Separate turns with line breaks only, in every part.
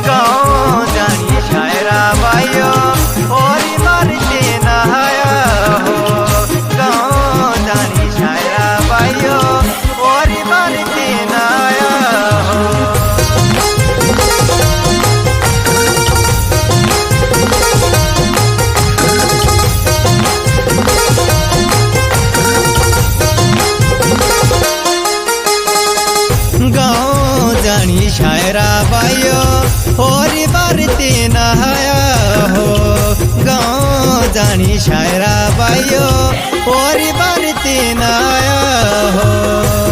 गाँव जानी शायरा भाइयों और मारते नहाया हो। गाँव जानी शायरा भाइयों और मारते नहाया हो। गाँव जानी शायरा भाइयों और बारते नहाया हो। गाँव जानी शायरा भाइयों और बारते नहाया हो।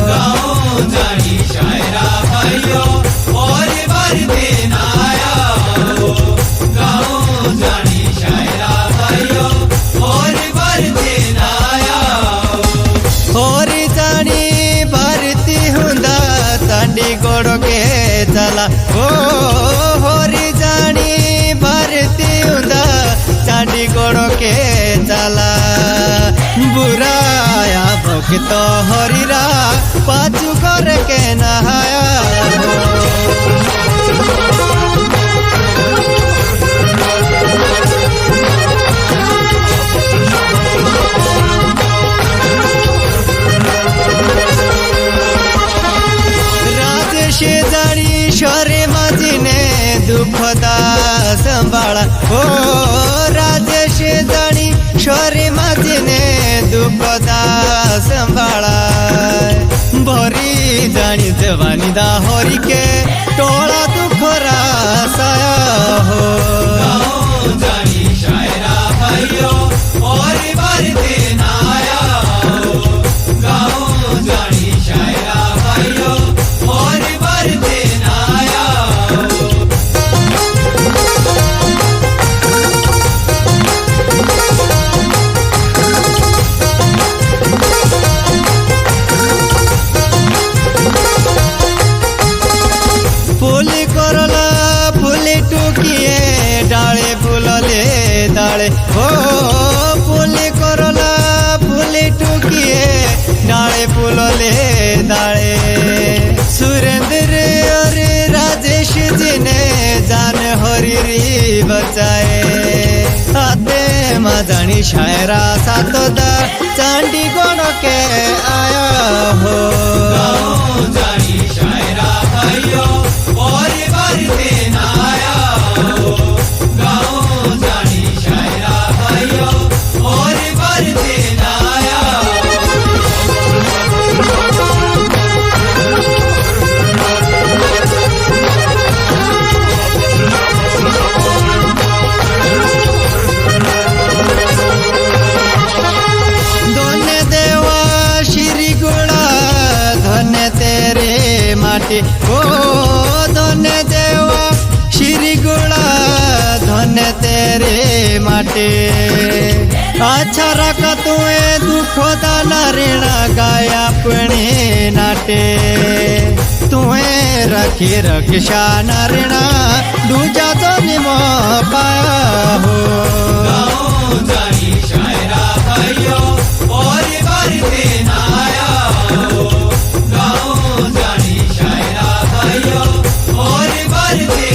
गाँव जानी शायरा भाइयों और बारते नहाया हो। गाँव जानी शायरा भाइयों और बारते नहाया हो।
और जानी भारती हुंदा चांडी गोड़ के चला हो। होरी जानी भारती हुंदा चांडी गोड़ के चला। बुराया भक्त हरिरा पाचू कर के नहाया हो। शेजारी शोरे माझीने दुखदा संभाळा हो। राजेश जाणी शोरे माझीने दुखदा संभाळा। भरी जाणी जवानी दा होरी के टोळा दुखरा साया हो।
गाँव जानी शायरा भाइयों और बारते नहाया हो। गाँव जानी शायरा भाइयों और बारते नहाया हो।
फुली करला फुली टुकिए डाळे फुलले डाळे हो। फुली करला फुली टुकिए डाळे फुलले डाळे। सुरेंद्र और राजेश जी ने जान हरी बचाए। हाथे माजानी शायरा सातोदा चांडी गोड़ के आया हो।
गाँव जानी शायरा भाइयों और बारते नहाया हो। गाँव जानी शायरा भाइयों और बारते नहाया
दोने देवा श्री गुड़ा धन्य तेरे माटी हो। दोने देवा श्री गुड़ा धन्य तेरे माटी। अच्छा रखा तुए दुखो दाना ऋणा गाया अपने नाटे। तुए रखी रक्षा नारिणा दूजा तो निमो पाया हो।
गाँव जानी शायरा भाइयों और बारते नहाया हो। गाँव जानी शायरा भाइयों और बारते